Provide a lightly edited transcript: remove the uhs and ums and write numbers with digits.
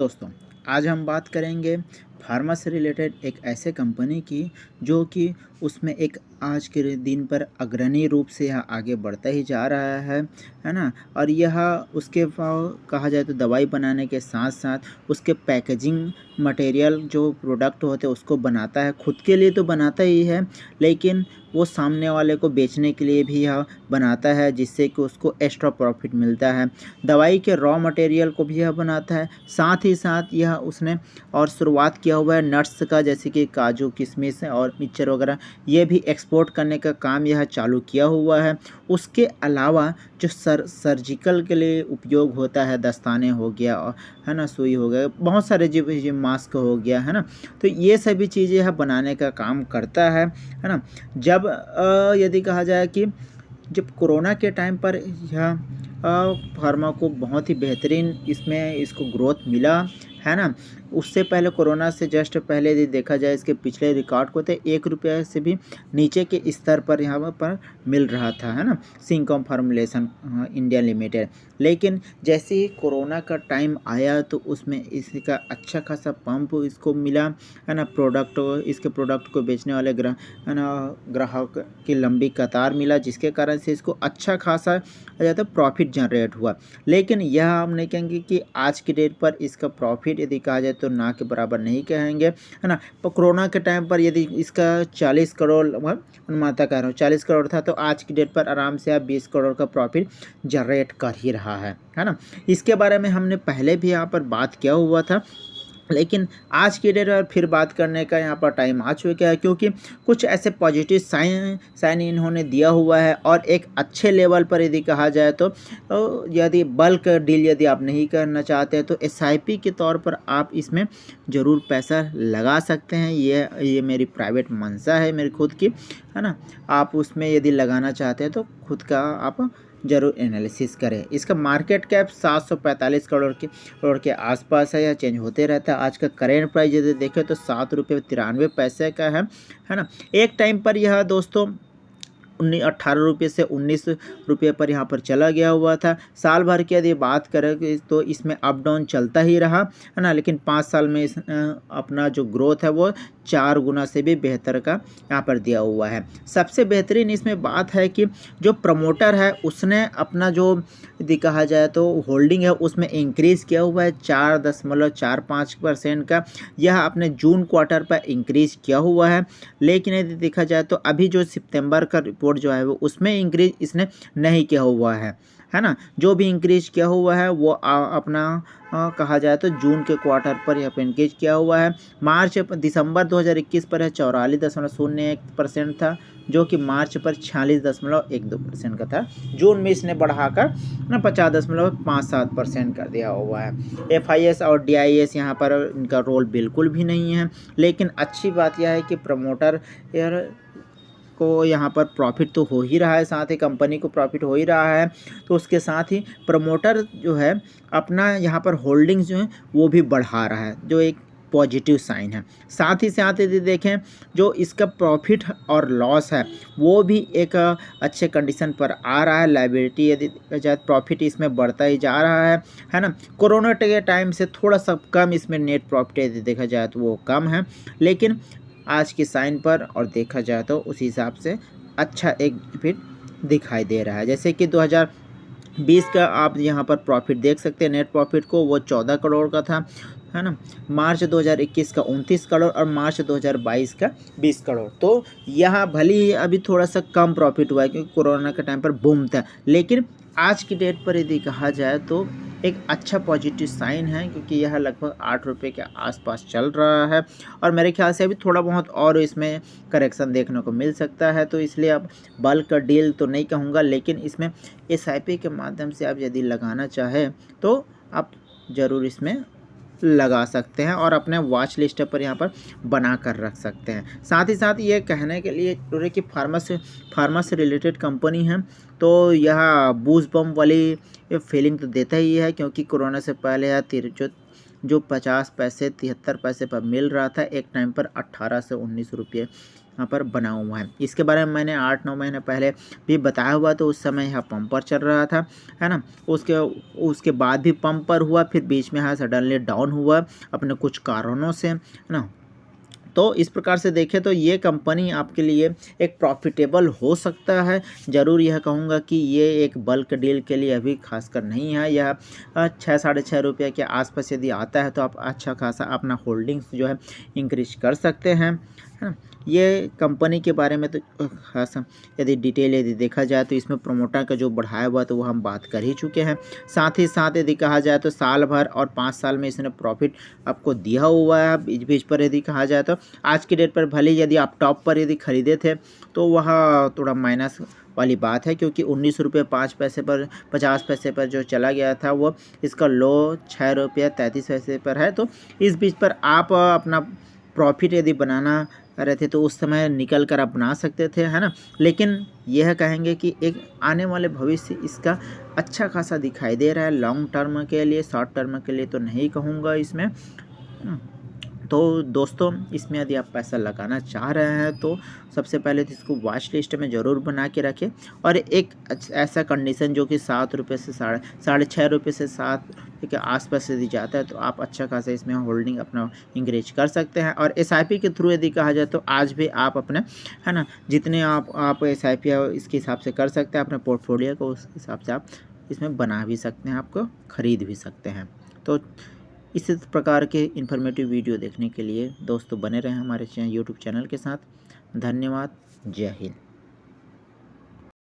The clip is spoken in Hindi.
दोस्तों, आज हम बात करेंगे फार्मा से रिलेटेड एक ऐसे कंपनी की जो कि उसमें एक आज के दिन पर अग्रणी रूप से यह आगे बढ़ता ही जा रहा है ना? और यह उसके कहा जाए तो दवाई बनाने के साथ-साथ उसके पैकेजिंग मटेरियल जो प्रोडक्ट होते हैं उसको बनाता है। खुद के लिए तो बनाता ही है, लेकिन वो सामने वाले को बेचने के लिए भी यह बनाता है जिससे कि उसको एक्स्ट्रा प्रॉफ़िट मिलता है। दवाई के रॉ मटेरियल को भी यह बनाता है, साथ ही साथ यह उसने और शुरुआत किया हुआ है नट्स का, जैसे कि काजू, किशमिश और मिक्सचर वगैरह, ये भी एक्सपोर्ट करने का काम यह चालू किया हुआ है। उसके अलावा जो सर्जिकल के लिए उपयोग होता है, दस्ताने हो गया और है ना, सुई हो गया, बहुत सारे जो मास्क हो गया, है ना? तो ये सभी चीज़ें यह बनाने का काम करता है ना? जब यदि कहा जाए कि जब कोरोना के टाइम पर यह फार्मा को बहुत ही बेहतरीन इसमें इसको ग्रोथ मिला, है ना? उससे पहले कोरोना से जस्ट पहले यदि देखा जाए इसके पिछले रिकॉर्ड को, तो ₹1 से भी नीचे के स्तर पर यहाँ पर मिल रहा था, है ना? Syncom formulation India limited. लेकिन जैसे ही कोरोना का टाइम आया तो उसमें इसका अच्छा खासा पंप इसको मिला, है ना? इसके प्रोडक्ट को बेचने वाले है ना, ग्राहक की लंबी कतार मिला, जिसके कारण से इसको अच्छा खासा ज़्यादा प्रॉफिट जनरेट हुआ। लेकिन यह हम नहीं कहेंगे कि आज की डेट पर इसका प्रॉफिट यदि कहा जाए तो ना के बराबर नहीं कहेंगे, है ना? तो कोरोना के टाइम पर यदि इसका 40 करोड़ अनुमानता कह रहा हूँ 40 करोड़ था, तो आज की डेट पर आराम से आप 20 करोड़ का प्रॉफिट जनरेट कर ही रहा है ना? इसके बारे में हमने पहले भी यहाँ पर बात किया हुआ था, लेकिन आज की डेट पर फिर बात करने का यहाँ पर टाइम आ चुका है, क्योंकि कुछ ऐसे पॉजिटिव साइन इन्होंने दिया हुआ है। और एक अच्छे लेवल पर यदि कहा जाए तो यदि बल्क डील यदि आप नहीं करना चाहते हैं तो एसआईपी के तौर पर आप इसमें ज़रूर पैसा लगा सकते हैं। ये मेरी प्राइवेट मंशा है, मेरी खुद की, है ना? आप उसमें यदि लगाना चाहते हैं तो खुद का आप ज़रूर एनालिसिस करें। इसका मार्केट कैप 745 करोड़ के आसपास है, यह चेंज होते रहता है। आज का करेंट प्राइस यदि देखें तो ₹7.93 का है ना? एक टाइम पर यह दोस्तों ₹18 से ₹19 पर यहाँ पर चला गया हुआ था। साल भर की यदि बात करें तो इसमें अप डाउन चलता ही रहा, है ना? लेकिन 5 साल में अपना जो ग्रोथ है वो 4 गुना से भी बेहतर का यहाँ पर दिया हुआ है। सबसे बेहतरीन इसमें बात है कि जो प्रमोटर है उसने अपना जो यदि कहा जाए तो होल्डिंग है उसमें इंक्रीज़ किया हुआ है 4.45% का। यह अपने जून क्वार्टर पर इंक्रीज़ किया हुआ है। लेकिन यदि देखा जाए तो अभी जो सितंबर का रिपोर्ट जो है वो उसमें इंक्रीज़ इसने नहीं किया हुआ है ना? जो भी इंक्रीज़ किया हुआ है वो अपना कहा जाए तो जून के क्वार्टर पर यहाँ पे इंक्रीज़ किया हुआ है। दिसंबर 2021 पर है 44.01% था, जो कि मार्च पर 46.12% का था। जून में इसने बढ़ाकर ना 50.57% कर दिया हुआ है। एफआईएस और डीआईएस यहाँ पर इनका रोल बिल्कुल भी नहीं है। लेकिन अच्छी बात यह है कि प्रमोटर यार को यहाँ पर प्रॉफिट तो हो ही रहा है, साथ ही कंपनी को प्रॉफिट हो ही रहा है। तो उसके साथ ही प्रमोटर जो है अपना यहाँ पर होल्डिंग्स जो है वो भी बढ़ा रहा है, जो एक पॉजिटिव साइन है। साथ ही साथ यदि देखें जो इसका प्रॉफिट और लॉस है वो भी एक अच्छे कंडीशन पर आ रहा है। लायबिलिटी यदि प्रॉफिट इसमें बढ़ता ही जा रहा है ना? कोरोना के टाइम से थोड़ा सा कम इसमें नेट प्रॉफिट यदि देखा जाए तो वो कम है, लेकिन आज की साइन पर और देखा जाए तो उस हिसाब से अच्छा एक फिट दिखाई दे रहा है। जैसे कि 2020 का आप यहाँ पर प्रॉफिट देख सकते हैं, नेट प्रॉफिट को वो 14 करोड़ का था, है ना? मार्च 2021 का 29 करोड़ और मार्च 2022 का 20 करोड़। तो यहाँ भले ही अभी थोड़ा सा कम प्रॉफिट हुआ है क्योंकि कोरोना के टाइम पर बूम था, लेकिन आज की डेट पर यदि कहा जाए तो एक अच्छा पॉजिटिव साइन है, क्योंकि यह लगभग ₹8 के आसपास चल रहा है। और मेरे ख्याल से अभी थोड़ा बहुत और इसमें करेक्शन देखने को मिल सकता है। तो इसलिए अब बल्क डील तो नहीं कहूँगा, लेकिन इसमें एसआईपी के माध्यम से आप यदि लगाना चाहें तो आप ज़रूर इसमें लगा सकते हैं और अपने वॉच लिस्ट पर यहाँ पर बना कर रख सकते हैं। साथ ही साथ ये कहने के लिए जरूरी कि फार्मा से रिलेटेड कंपनी है, तो यह बूस्ट बम्प वाली ये फीलिंग तो देता ही है, क्योंकि कोरोना से पहले यह जो 50 पैसे 73 पैसे पर मिल रहा था, एक टाइम पर 18 से 19 रुपये यहाँ पर बना हुआ है। इसके बारे में मैंने 8-9 महीने पहले भी बताया हुआ, तो उस समय यहाँ पंपर चल रहा था, है ना। उसके उसके बाद भी पंपर हुआ, फिर बीच में यहाँ सडनली डाउन हुआ अपने कुछ कारणों से, है ना। तो इस प्रकार से देखें तो ये कंपनी आपके लिए एक प्रॉफिटेबल हो सकता है। ज़रूर यह कहूँगा कि ये एक बल्क डील के लिए अभी खासकर नहीं है। यह 6 साढ़े 6 रुपये के आसपास यदि आता है तो आप अच्छा खासा अपना होल्डिंग्स जो है इंक्रीज कर सकते हैं, है ना। ये कंपनी के बारे में तो खास यदि डिटेल यदि देखा जाए तो इसमें प्रोमोटर का जो बढ़ाया हुआ तो वो हम बात कर ही चुके हैं। साथ ही साथ यदि कहा जाए तो साल भर और 5 साल में इसने प्रॉफिट आपको दिया हुआ है। बीच बीच पर यदि कहा जाए तो आज की डेट पर भले यदि आप टॉप पर यदि खरीदे थे तो वह थोड़ा माइनस वाली बात है, क्योंकि 19 रुपये 5 पैसे पर 50 पैसे पर जो चला गया था वो इसका लो 6 रुपये 33 पैसे पर है। तो इस बीच पर आप अपना प्रॉफिट यदि बनाना रहे थे तो उस समय निकल कर आप बना सकते थे, है ना। लेकिन यह कहेंगे कि एक आने वाले भविष्य इसका अच्छा खासा दिखाई दे रहा है लॉन्ग टर्म के लिए, शॉर्ट टर्म के लिए तो नहीं कहूँगा इसमें, है ना। तो दोस्तों, इसमें यदि आप पैसा लगाना चाह रहे हैं तो सबसे पहले तो इसको वॉच लिस्ट में ज़रूर बना के रखें, और एक ऐसा कंडीशन जो कि 7 रुपये से साढ़े 6 रुपये से 7 के आसपास यदि जाता है तो आप अच्छा खासा इसमें होल्डिंग अपना इंक्रीज कर सकते हैं। और एसआईपी के थ्रू यदि कहा जाए तो आज भी आप अपने, है ना, जितने आप एसआईपी इसके हिसाब से कर सकते हैं अपने पोर्टफोलियो को, उस हिसाब से आप इसमें बना भी सकते हैं, आपको ख़रीद भी सकते हैं। तो इसी प्रकार के इन्फॉर्मेटिव वीडियो देखने के लिए दोस्तों बने रहें हमारे यूट्यूब चैनल के साथ। धन्यवाद। जय हिंद।